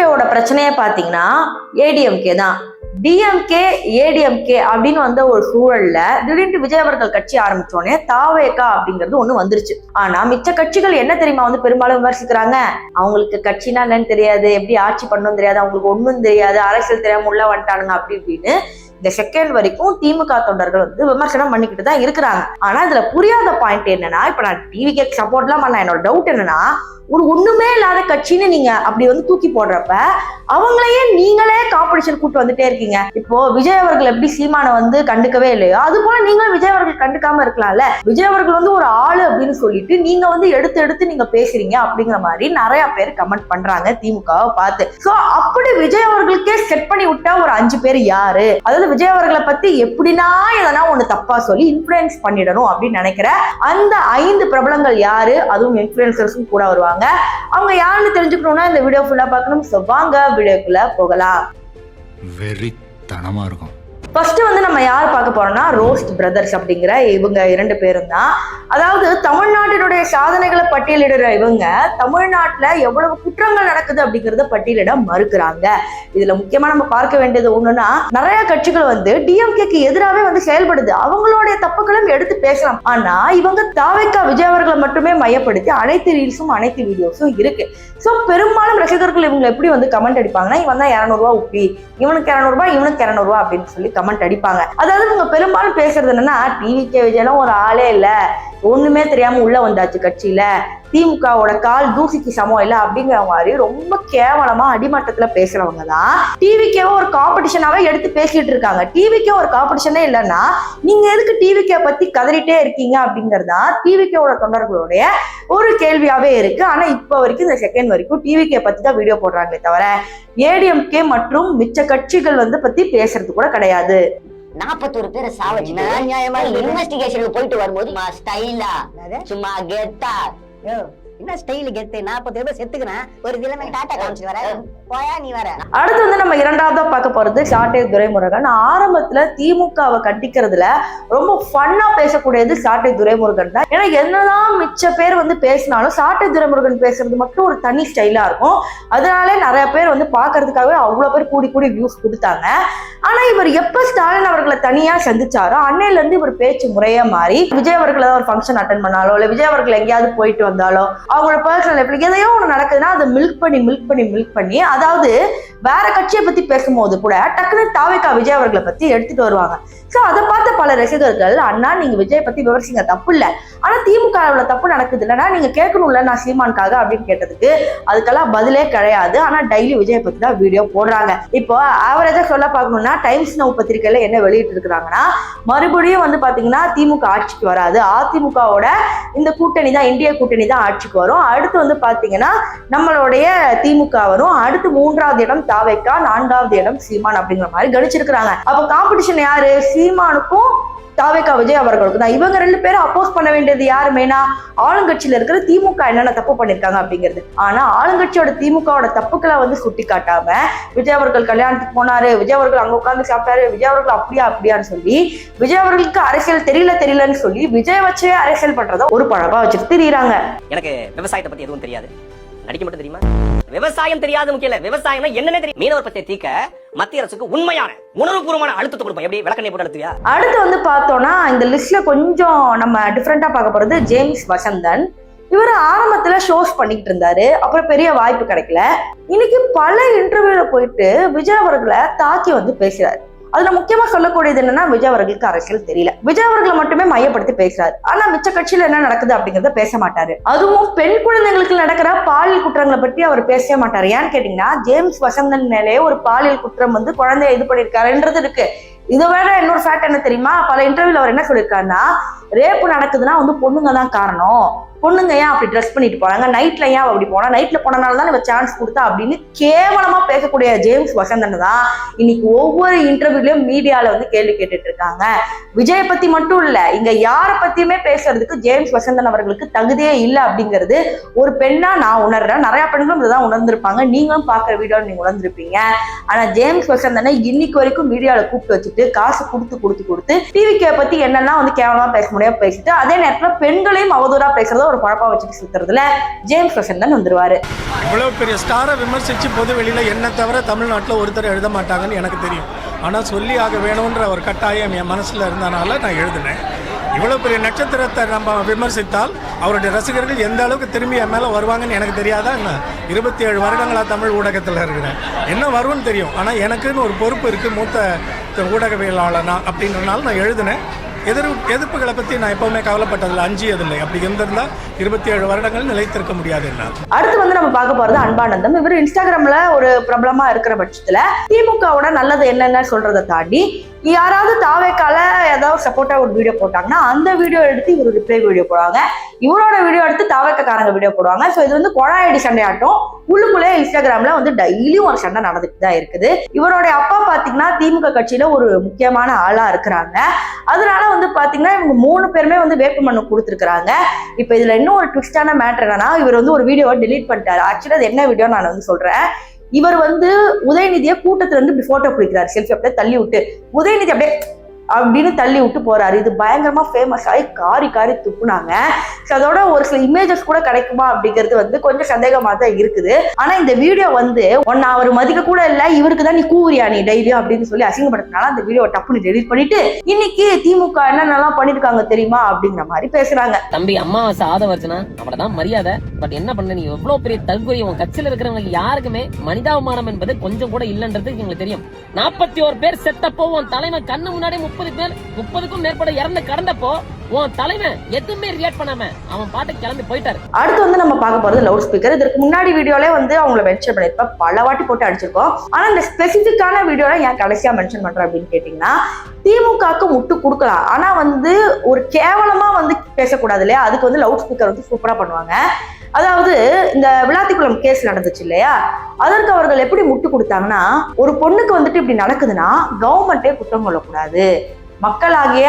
டிஎம்கேவோட பிரச்சனையே பாத்தீங்கன்னா ஏடிஎம்கே தான். டிஎம்கே ஏடிஎம்கே அப்படின்னு வந்த ஒரு சூழல்ல திடீர்னு விஜய் அவர்கள் கட்சி ஆரம்பிச்சோடனே தாவேகா அப்படிங்கிறது ஒண்ணு வந்துருச்சு. ஆனா மிச்ச கட்சிகள் என்ன தெரியுமா வந்து பெரும்பாலும் விமர்சிக்கிறாங்க, அவங்களுக்கு கட்சினா என்னன்னு தெரியாது, எப்படி ஆட்சி பண்ணணும் தெரியாது, அவங்களுக்கு ஒண்ணும் தெரியாது, அரசியல் தெரியாம உள்ள வந்துட்டானுங்க அப்படி இப்படின்னு இந்த செகண்ட் வரைக்கும் திமுக தொண்டர்கள் வந்து விமர்சனம் பண்ணிக்கிட்டு தான் இருக்கிறாங்க. ஆனா இதுல புரியாத பாயிண்ட் என்னன்னா, இப்ப நான் டிவிகே சப்போர்ட்லாம் பண்ண என்னோட டவுட் என்னன்னா, ஒரு ஒண்ணுமே இல்லாத கட்சின்னு நீங்க அப்படி வந்து தூக்கி போடுறப்ப அவங்களையே நீங்களே காம்படிஷன் கூட்டு வந்துட்டே இருக்கீங்க. இப்போ விஜய் அவர்கள் எப்படி சீமானை வந்து கண்டுக்கவே இல்லையோ அது போல நீங்களும் விஜய் அவர்கள் கண்டுக்காம இருக்கலாம்ல. விஜய் அவர்கள் வந்து ஒரு ஆளு அப்படின்னு சொல்லிட்டு நீங்க வந்து எடுத்து நீங்க பேசுறீங்க அப்படிங்கிற மாதிரி நிறைய பேர் கமெண்ட் பண்றாங்க திமுகவை பார்த்து. சோ அப்படி விஜய் அவர்களுக்கே செட் பண்ணி விட்டா ஒரு 5 பேர் யாரு, அதாவது விஜய் அவர்களை பத்தி எப்படின்னா எதனா ஒண்ணு தப்பா சொல்லி இன்ஃபுளுன்ஸ் பண்ணிடணும் அப்படின்னு நினைக்கிற அந்த 5 பிரபலங்கள் யாரு, அதுவும் இன்ஃபுளுசர்ஸும் கூட வருவாங்க. அவங்க யாருன்னு தெரிஞ்சுக்கணும்னா இந்த வீடியோ ஃபுல்லா பார்க்கணும். சோ வாங்க வீடியோக்குள்ள போகலாம். வெறித்தனமா இருக்கும். ஃபர்ஸ்ட் வந்து நம்ம யார் பார்க்க போறோம்னா ரோஸ்ட் பிரதர்ஸ் அப்படிங்கிற இவங்க 2 பேரும் தான். அதாவது தமிழ்நாட்டினுடைய சாதனைகளை பட்டியலிடுற இவங்க தமிழ்நாட்டுல எவ்வளவு குற்றங்கள் நடக்குது அப்படிங்கறத பட்டியலிட மறுக்கிறாங்க. இதுல முக்கியமா நம்ம பார்க்க வேண்டியது ஒண்ணுன்னா, நிறைய கட்சிகள் வந்து டிஎம்கேக்கு எதிராகவே வந்து செயல்படுது, அவங்களுடைய தப்புகளும் எடுத்து பேசலாம். ஆனா இவங்க தாவேகா விஜய் அவர்களை மட்டுமே மையப்படுத்தி அனைத்து ரீல்ஸும் அனைத்து வீடியோஸும் இருக்கு. சோ பெரும்பாலும் ரசிகர்கள் இவங்க எப்படி வந்து கமெண்ட் அடிப்பாங்கன்னா, இவன் தான் 200 ரூபாய் உப்பி, இவனுக்கு 200 ரூபாய் இவனுக்கு 200 ரூபாய் அப்படின்னு சொல்லி கமெண்ட் அடிப்பாங்க. அதாவது இவங்க பெரும்பாலும் பேசுறது என்னன்னா, டிவிகே விஜயெல்லாம் ஒரு ஆளே இல்ல, ஒண்ணுமே தெரியாம உள்ள வந்தாச்சு கட்சியில, திமுகவோட கால் தூசிக்கு சமம் இல்ல அப்படிங்கிற மாதிரி ரொம்ப கேவலமா அடிமட்டத்துல பேசுறவங்க தான் டிவிகேவை ஒரு காம்படிஷனாவே எடுத்து பேசிட்டு இருக்காங்க. டிவிகே ஒரு காம்படிஷனே இல்லைன்னா நீங்க எதுக்கு டிவிகே பத்தி கதறிட்டே இருக்கீங்க அப்படிங்கறதா டிவிகேவோட தொண்டர்களுடைய ஒரு கேள்வியாவே இருக்கு. ஆனா இப்ப வரைக்கும் இந்த செகண்ட் வரைக்கும் டிவிகே பத்தி தான் வீடியோ போடுறாங்களே தவிர ஏடிஎம்கே மற்றும் மிச்ச கட்சிகள் வந்து பத்தி பேசுறது கூட கிடையாது. 41 பேரை சாவச்சு நியாயமா இன்வெஸ்டிகேஷனுக்கு போயிட்டு வரும்போது ஸ்டைலா சும்மா கெத்தா என்ன ஸ்டைல் கெத்து 40 பேர் செத்துக்கிறேன் ஒரு திலமே டாட்டா காமிச்சு வர போயா நீ வர. அடுத்து வந்து நம்ம இரண்டாவதா பார்க்க போறது சாட்டை துரைமுருகன். ஆரம்பத்துல திமுகவை கண்டிக்கிறதுல ரொம்ப ஃபன்னா பேசக்கூடியது சாட்டை துரைமுருகன் தான். ஏன்னா என்னதான் மிச்ச பேர் வந்து பேசினாலும் சாட்டை துரைமுருகன் பேசுறது மட்டும் ஒரு தனி ஸ்டைலா இருக்கும். அதனாலே நிறைய பேர் வந்து பாக்குறதுக்காகவே அவ்வளவு பேர் கூடி வியூஸ் கொடுத்தாங்க. ஆனா இவர் எப்ப ஸ்டாலின் அவர்களை தனியா சந்திச்சாரோ அன்னையில இருந்து இவர் பேச்சு முறையா மாறி விஜய் அவர்கள் ஏதாவது ஒரு ஃபங்க்ஷன் அட்டன் பண்ணாலோ இல்ல விஜய் அவர்கள் எங்கேயாவது போயிட்டு வந்தாலோ அவங்களோட பர்சனல் எப்படி எதையோ ஒண்ணு நடக்குதுன்னா அதை மில்க் பண்ணி அதாவது வேற கட்சியை பத்தி பேசும்போது கூட டக்குனு தாவேகா விஜய் அவர்களை பத்தி எடுத்துட்டு வருவாங்க. சோ அதை பார்த்த பல ரசிகர்கள், அண்ணா நீங்க விஜய் பத்தி விமர்சிங்க தப்பு இல்ல, ஆனா திமுக தப்பு நடக்குது இல்லைன்னா நீங்க கேட்கணும்ல நான் சீமானுக்காக அப்படின்னு கேட்டதுக்கு அதுக்கெல்லாம் பதிலே கிடையாது. ஆனா டெய்லி விஜய் பத்தி தான் வீடியோ போடுறாங்க. இப்போ ஆவரேஜா சொல்ல பார்க்கணும்னா டைம்ஸ் நவ் பத்திரிகையில என்ன வெளியிட்டு இருக்கிறாங்கன்னா, மறுபடியும் வந்து பாத்தீங்கன்னா திமுக ஆட்சிக்கு வராது, அதிமுகவோட இந்த கூட்டணி தான் இந்திய கூட்டணி தான் ஆட்சிக்கு வரும், அடுத்து வந்து பாத்தீங்கன்னா நம்மளுடைய திமுக வரும், அடுத்து 3வது இடம் தாவேகா, 4வது இடம் சீமான் அப்படிங்கிற மாதிரி கணிச்சிருக்கிறாங்க. அப்ப காம்படிஷன் யாரு, சீமானுக்கும் தாவேகா விஜய் அவர்களுக்கு தான். இவங்க 2 பேரும் அப்போஸ் பண்ண வேண்டியது யாரு மெயினா, ஆளுங்கட்சியில இருக்கிற திமுக என்னென்ன தப்பு பண்ணிருக்காங்க அப்படிங்கிறது. ஆனா ஆளுங்கட்சியோட திமுகவோட தப்புக்களை வந்து சுட்டி காட்டாம விஜய் அவர்கள் கல்யாணத்துக்கு போனாரு, விஜய் அவர்கள் அங்க உட்கார்ந்து சாப்பிட்டாரு, விஜய் அவர்கள் அப்படியான்னு சொல்லி விஜய் அவர்களுக்கு அரசியல் தெரியலன்னு சொல்லி விஜய் வச்சே அரசியல் பண்றத ஒரு பழப்பா வச்சுட்டு திரியிறாங்க. எனக்கு விவசாயத்தை பத்தி எதுவும் தெரியாது, நடிக்க மட்டும் தெரியுமா. விவசாயம் தெரியாது முக்கியம் இல்ல, விவசாயம்னா என்னன்னே தெரியும். மீனவர் பத்தி தீக்க மத்திய அரசுக்கு உண்மையான உணர்வுபூர்வமான அழுத்தத்தை கொடுப்போம். எப்படி விளக்கணை போட்டு அழுத்துவியா. அடுத்து வந்து பார்த்தோம்னா இந்த லிஸ்ட்ல கொஞ்சம் நம்ம டிஃப்ரெண்டா பார்க்க போறது ஜேம்ஸ் வசந்தன். இவர் ஆரம்பத்துல ஷோஸ் பண்ணிக்கிட்டு இருந்தாரு, அப்புறம் பெரிய வாய்ப்பு கிடைக்கல. இன்னைக்கு பல இன்டர்வியூல போயிட்டு விஜய் அவர்களை தாக்கி வந்து பேசுறாரு. அதுல முக்கியமா சொல்லக்கூடியது என்னன்னா, விஜய் அவர்களுக்கு அரசியல் தெரியல, விஜய் அவர்களை மட்டுமே மையப்படுத்தி பேசுறாரு. ஆனா மிச்ச கட்சியில என்ன நடக்குது அப்படிங்கறத பேச மாட்டாரு. அதுவும் பெண் குழந்தைங்களுக்கு நடக்கிற பாலியல் குற்றங்களை பற்றி அவர் பேசவே மாட்டாரு. ஏன்னு கேட்டீங்கன்னா, ஜேம்ஸ் வசந்தன் மேலே ஒரு பாலியல் குற்றம் வந்து குழந்தைய இது பண்ணிருக்காருன்றது இருக்கு. இதை வேற இன்னொரு ஃபேக்ட் என்ன தெரியுமா, பல இன்டர்வியூல அவர் என்ன சொல்லியிருக்காருன்னா, ரேப்பு நடக்குதுன்னா வந்து பொண்ணுங்க தான் காரணம், பொண்ணுங்க ஏன் அப்படி ட்ரெஸ் பண்ணிட்டு போனாங்க, நைட்ல ஏன் அப்படி போனா, நைட்ல போனனால தான் இவ சான்ஸ் கொடுத்தா அப்படின்னு கேவலமா பேசக்கூடிய ஜேம்ஸ் வசந்தன் தான் இன்னைக்கு ஒவ்வொரு இன்டர்வியூலயும் மீடியால வந்து கேள்வி கேட்டுட்டு இருக்காங்க. விஜயை பத்தி மட்டும் இல்ல, இங்க யாரை பத்தியுமே பேசுறதுக்கு ஜேம்ஸ் வசந்தன் அவர்களுக்கு தகுதியே இல்லை அப்படிங்கிறது ஒரு பெண்ணா நான் உணர்றேன். நிறைய பெண்களும் இதுதான் உணர்ந்திருப்பாங்க, நீங்களும் பாக்குற வீடியோ நீங்க உணர்ந்திருப்பீங்க. ஆனா ஜேம்ஸ் வசந்தனை இன்னைக்கு வரைக்கும் மீடியால கூப்பிட்டு வச்சுட்டு காசு கொடுத்து டிவிகே பத்தி என்னெல்லாம் வந்து கேவலமா பேச முடியும். முறையா பேசிட்டு அதே நேரத்துல பெண்களையும் அவதூறா பேசுறத ஒரு பழப்பா வச்சுட்டு சுத்துறதுல ஜேம்ஸ் வசந்தன் வந்துருவாரு. இவ்வளவு பெரிய ஸ்டாரை விமர்சிச்சு பொது வெளியில என்ன தவிர தமிழ்நாட்டில் ஒருத்தர் எழுத மாட்டாங்கன்னு எனக்கு தெரியும். ஆனால் சொல்லி ஆக வேணுன்ற ஒரு கட்டாயம் என் மனசுல இருந்தனால நான் எழுதினேன். இவ்வளோ பெரிய நட்சத்திரத்தை நம்ம விமர்சித்தால் அவருடைய ரசிகர்கள் எந்த அளவுக்கு திரும்பி என் மேலே வருவாங்கன்னு எனக்கு தெரியாதா என்ன? 27 வருடங்களாக தமிழ் ஊடகத்தில் இருக்கிறேன், என்ன வரும்னு தெரியும். ஆனால் எனக்குன்னு ஒரு பொறுப்பு இருக்குது, மூத்த ஊடகவியலாளனா அப்படின்றனால நான் எழுதினேன். எதிர்ப்புகளை பற்றி நான் எப்பவுமே கவலைப்பட்டதில்லை, அஞ்சியதில்லை. அப்படி இருந்திருந்தால் 27 வருடங்கள் நிலைத்திருக்க முடியாது என்ன. அடுத்து வந்து நம்ம பார்க்க போறது அன்பானந்தம். இவர் இன்ஸ்டாகிராம்ல ஒரு பிரபலமா இருக்கிற பட்சத்துல திமுகவோட நல்லது என்னென்ன சொல்றதை தாண்டி யாராவது தாவேக்கால ஏதாவது சப்போர்ட்டா ஒரு வீடியோ போட்டாங்கன்னா அந்த வீடியோ எடுத்து இவர் ரிப்ளை வீடியோ போடுவாங்க, இவரோட வீடியோ எடுத்து தாவேக்காரங்க வீடியோ போடுவாங்க. ஸோ இது வந்து கொழாயடி சண்டையாட்டம் உள்ளுக்குள்ளே இன்ஸ்டாகிராம்ல வந்து டெய்லியும் ஒரு சண்டை நடந்துட்டு தான் இருக்குது. இவருடைய அப்பா பாத்தீங்கன்னா திமுக கட்சியில ஒரு முக்கியமான ஆளா இருக்கிறாங்க. அதனால வந்து பாத்தீங்கன்னா இவங்க 3 பேருமே வந்து வேட்புமனு கொடுத்துருக்காங்க. இப்ப இதுல இன்னும் ஒரு ட்விஸ்டான மேட்டர் என்னன்னா, இவர் வந்து ஒரு வீடியோவை டெலீட் பண்ணிட்டாரு. ஆக்சுவலி அது என்ன வீடியோ நான் வந்து சொல்றேன். இவர் வந்து உதயநிதியை கூட்டத்துல இருந்து இப்படி போட்டோ பிடிக்கிறாரு, செல்ஃபி அப்படியே தள்ளி விட்டு உதயநிதி அப்படியே அப்படின்னு தள்ளி விட்டு போறாரு. இது பயங்கரமா ஃபேமஸ் ஆகி காரி துப்புனாங்க. அதோட ஒரு சில இமேஜஸ் கூட கிடைக்குமா அப்படிங்கிறது வந்து கொஞ்சம் சந்தேகமா தான் இருக்குது. ஆனா இந்த வீடியோ வந்து ஒன்னு அவர் மதிக்க கூட இல்ல, இவருக்கு தான் நீ கூறியா நீ டெய்லியும் அப்படின்னு சொல்லி அசிங்கப்படுத்தினால அந்த வீடியோ டப்புன்னு டெலிட் பண்ணிட்டு இன்னைக்கு திமுக என்னென்னலாம் பண்ணிருக்காங்க தெரியுமா அப்படிங்கிற மாதிரி பேசுறாங்க. தம்பி அம்மாவாசை ஆதவர்ஜனா அவ்வளவுதான் மரியாதை. பட் என்ன பண்ண, நீ எவ்வளவு பெரிய தகுதி உன் கட்சியில இருக்கிறவங்க யாருக்குமே மனிதாபிமானம் என்பது கொஞ்சம் கூட இல்லன்றது எங்களுக்கு தெரியும். 41 பேர் செத்தப்போ உன் தலைமை கண்ணு முன்னாடி 30க்கும் மேற்பட இறந்து கடந்தப்போ உன் தலைவன் எதுவுமே ரியாக்ட் பண்ணாம அவன் பாட்டு கிளம்பி போயிட்டாரு. அடுத்து வந்து நம்ம பார்க்க போறது லவுட் ஸ்பீக்கர். இதற்கு முன்னாடி வீடியோல வந்து அவங்களை மென்ஷன் பண்ணிருப்பேன், பல வாட்டி போட்டு அடிச்சிருக்கோம். ஆனா இந்த ஸ்பெசிபிக்கான வீடியோல ஏன் கடைசியா மென்ஷன் பண்றேன் அப்படின்னு கேட்டீங்கன்னா, திமுகக்கு முட்டு கொடுக்கலாம், ஆனா வந்து ஒரு கேவலமா வந்து பேசக்கூடாது இல்லையா, அதுக்கு வந்து லவுட் ஸ்பீக்கர் வந்து சூப்பரா பண்ணுவாங்க. அதாவது இந்த விளாத்திக்குளம் கேஸ் நடந்துச்சு இல்லையா, அதற்கு அவர்கள் எப்படி முட்டு கொடுத்தாங்கன்னா, ஒரு பொண்ணுக்கு வந்துட்டு இப்படி நடக்குதுன்னா கவர்மெண்டே குற்றம் கொள்ளக்கூடாது, மக்களாகிய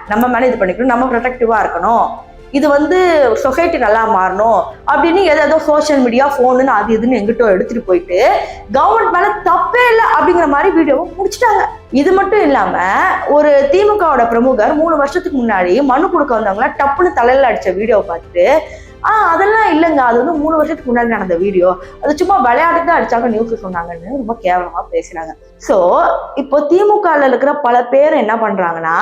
நம்ம மேல இது பண்ணிக்கணும், நம்ம ப்ரொடெக்டிவா இருக்கணும், இது வந்து சொசைட்டி நல்லா மாறணும் அப்படின்னு ஏதோ சோசியல் மீடியா போனுன்னு அது இதுன்னு எங்கிட்ட எடுத்துட்டு போயிட்டு கவர்மெண்ட் மேல தப்பே இல்லை அப்படிங்கிற மாதிரி வீடியோவை முடிச்சுட்டாங்க. இது மட்டும் இல்லாம ஒரு திமுகவோட பிரமுகர் 3 வருஷத்துக்கு முன்னாடி மனு கொடுக்க வந்தவங்கள டப்புன்னு தலையில அடிச்ச வீடியோவை பார்த்துட்டு அதெல்லாம் இல்லைங்க, அது வந்து 3 வருஷத்துக்கு முன்னாடி நடந்த வீடியோ, அது சும்மா விளையாட்டு தான் அடிச்சாங்க நியூஸ் சொன்னாங்கன்னு ரொம்ப கேவலமா பேசுறாங்க. சோ இப்போ திமுகல இருக்கிற பல பேர் என்ன பண்றாங்கன்னா,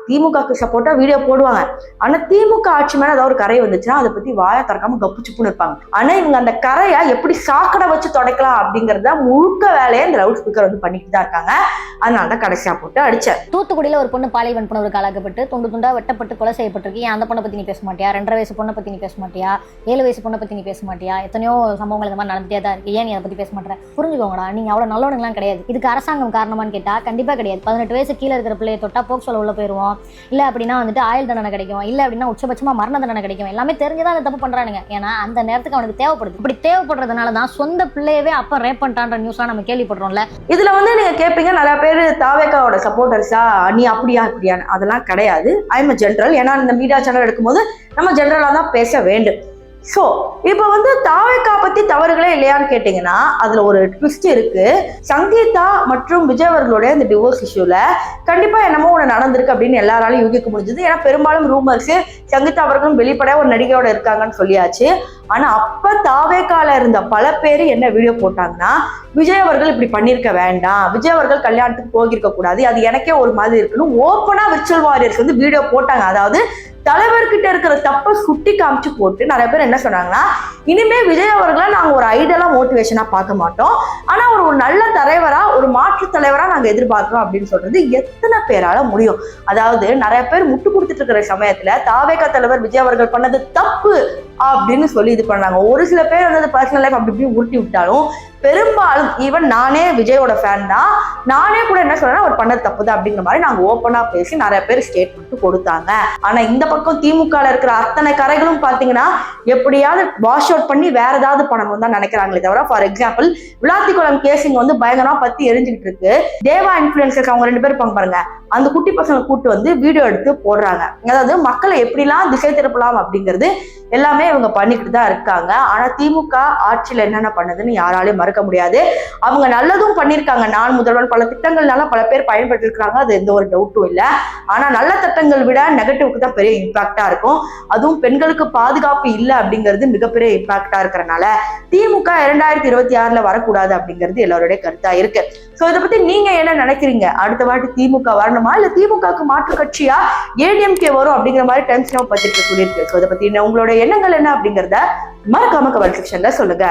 திமுகக்கு சப்போர்ட்டா வீடியோ போடுவாங்க, ஆனா திமுக ஆட்சி மேல ஏதாவது ஒரு கரை வந்துச்சுன்னா அதை பத்தி வாயை திறக்காம கப்பு சுப்புன்னு இருப்பாங்க. ஆனா இவங்க அந்த கரையை எப்படி சாக்கடை வச்சு தொடக்கலாம் அப்படிங்கறத முழுக்க வேலையை இந்த லவுட் ஸ்பீக்கர் வந்து பண்ணிட்டு தான் இருக்காங்க. அதனால தான் கடைசியா போட்டு அடிச்சேன். தூத்துக்குடியில ஒரு பொண்ணு பாலியல் வன்புணர்வுக்கு ஆளாக்கப்பட்டு துண்டு துண்டா வெட்டப்பட்டு கொலை செய்யப்பட்டிருக்கு. அந்த பொண்ணை பத்தி நீ பேச மாட்டியா? 2.5 வயசு பொண்ணை பத்தி நீ பேச மாட்டியா? 7 வயசு பொண்ணை பத்தி நீ பேச மாட்டியா? எத்தனையோ சம்பவங்கள் இந்த மாதிரி நடந்துட்டே தான் இருக்கு. ஏன் நீ அதை பத்தி பேச மாட்டேற? புரிஞ்சுக்கோங்கடா, நீங்க அவ்வளவு நல்லவனுங்களாம் கிடையாது. இதுக்கு அரசாங்கம் காரணமான்னு கேட்டா கண்டிப்பா கிடையாது. 18 வயசு கீழே இருக்கிற பிள்ளையை தொட்டா போக்சோல உள்ள போயிருவோம், இல்ல அப்படின்னா வந்துட்டு ஆயுள் தண்டனை கிடைக்கும், இல்ல அப்படின்னா உச்சபட்சமா மரண தண்டனை கிடைக்கும். எல்லாமே தெரிஞ்சுதான் அந்த தப்பு பண்றானுங்க. ஏன்னா அந்த நேரத்துக்கு அவனுக்கு தேவைப்படுது. இப்படி தேவைப்படுறதுனாலதான் சொந்த பிள்ளையவே அப்ப ரேப் பண்றான்ற நியூஸ்லாம் நம்ம கேள்விப்படுறோம்ல. இதுல வந்து நீங்க கேட்பீங்க, நிறைய பேர் தாவேக்காவோட சப்போர்ட்டர்ஸா நீ அப்படியா இப்படியான்னு. அதெல்லாம் கிடையாது. I am general. ஏன்னா இந்த மீடியா சேனல் எடுக்கும்போது நம்ம ஜென்ரலா தான் பேச வேண்டும். ஸோ இப்போ வந்து தாவேக்கா பத்தி தவறுகளே இல்லையான்னு கேட்டீங்கன்னா அதுல ஒரு ட்விஸ்ட் இருக்கு. சங்கீதா மற்றும் விஜய் அவர்களுடைய இந்த டிவோர்ஸ் இஷ்யூல கண்டிப்பா என்னமோ ஒன்று நடந்திருக்கு அப்படின்னு எல்லாராலையும் யூகிக்க முடிஞ்சது. ஏன்னா பெரும்பாலும் ரூமர்ஸ் சங்கீதா அவர்களும் வெளிப்படையா ஒரு நடிகையோட இருக்காங்கன்னு சொல்லியாச்சு. ஆனா அப்ப தாவேக்கால இருந்த பல பேர் என்ன வீடியோ போட்டாங்கன்னா, விஜய் அவர்கள் இப்படி பண்ணிருக்க வேண்டாம், விஜய் அவர்கள் கல்யாணத்துக்கு போகிருக்க கூடாது, அது எனக்கே ஒரு மாதிரி இருக்குன்னு ஓப்பனா விர்ச்சுவல் வாரியர்ஸ் வந்து வீடியோ போட்டாங்க. அதாவது தலைவர்கிட்ட இருக்கிற தப்பை சுட்டி காமிச்சு போட்டு நிறைய பேர் என்ன சொன்னாங்கன்னா, இனிமே விஜய் அவர்களை நாங்க ஒரு ஐடியலா மோட்டிவேஷனா பார்க்க மாட்டோம், ஆனா ஒரு நல்ல தலைவரா ஒரு மாற்று தலைவரா நாங்க எதிர்பார்க்கிறோம் அப்படின்னு சொல்றது எத்தனை பேரால முடியும்? அதாவது நிறைய பேர் முட்டு கொடுத்துட்டு இருக்கிற சமயத்துல தாவேகா தலைவர் விஜய் அவர்கள் பண்ணது தப்பு அப்படின்னு சொல்லி இது பண்ணாங்க. ஒரு சில பேர் வந்து பர்சனல் லைஃப் அப்படி இப்படி உருட்டி விட்டாலும் பெரும்பாலும் ஈவன் நானே விஜயோட ஃபேன் தான், நானே கூட என்ன சொல்றேன்னா அவர் பண்ணது தப்பு தான் அப்படிங்கிற மாதிரி நாங்க ஓப்பனா பேசி நிறைய பேர் ஸ்டேட்மெண்ட் கொடுத்தாங்க. ஆனா இந்த பக்கம் திமுக இருக்கிற அத்தனை கரைகளும் பாத்தீங்கன்னா எப்படியாவது வாஷ் அவுட் பண்ணி வேற ஏதாவது பண்ணணும் தான் நினைக்கிறாங்களே தவிர, ஃபார் எக்ஸாம்பிள் விளாத்திக்குளம் கேசிங் வந்து பயங்கரமா பத்தி எரிஞ்சுக்கிட்டு இருக்கு. தேவா இன்ஃபுளுசர்ஸ் அவங்க 2 பேரும் பாருங்க, அந்த குட்டி பசங்க கூட்டு வந்து வீடியோ எடுத்து போடுறாங்க. அதாவது மக்களை எப்படிலாம் திசை திருப்பலாம் அப்படிங்கிறது எல்லாமே இவங்க பண்ணிக்கிட்டு தான் இருக்காங்க. ஆனா திமுக ஆட்சியில என்னென்ன பண்ணுதுன்னு யாராலையும் மறுக்க மறுக்க முடியாது. அவங்க நல்லதும் பண்ணியிருக்காங்க. நான் முதல்வன் பல திட்டங்கள்னால பல பேர் பயன்பட்டு இருக்காங்க, அது எந்த ஒரு டவுட்டும் இல்லை. ஆனா நல்ல திட்டங்கள் விட நெகட்டிவ்க்கு தான் பெரிய இம்பாக்டா இருக்கும். அதுவும் பெண்களுக்கு பாதுகாப்பு இல்லை அப்படிங்கிறது மிகப்பெரிய இம்பாக்டா இருக்கிறனால திமுக 2026ல வரக்கூடாது அப்படிங்கிறது எல்லாருடைய கருத்தா இருக்கு. சோ இதை பத்தி நீங்க என்ன நினைக்கிறீங்க? அடுத்த வாட்டி திமுக வரணுமா, இல்ல திமுகக்கு மாற்று கட்சியா ஏடிஎம்கே வரும் அப்படிங்கிற மாதிரி டைம்ஸ் பத்திரிக்கை சொல்லியிருக்கு. சோ இதை பத்தி உங்களோட எண்ணங்கள் என்ன அப்படிங்கறத மறக்காம கமெண்ட் செக்ஷன்ல சொல்லுங்க.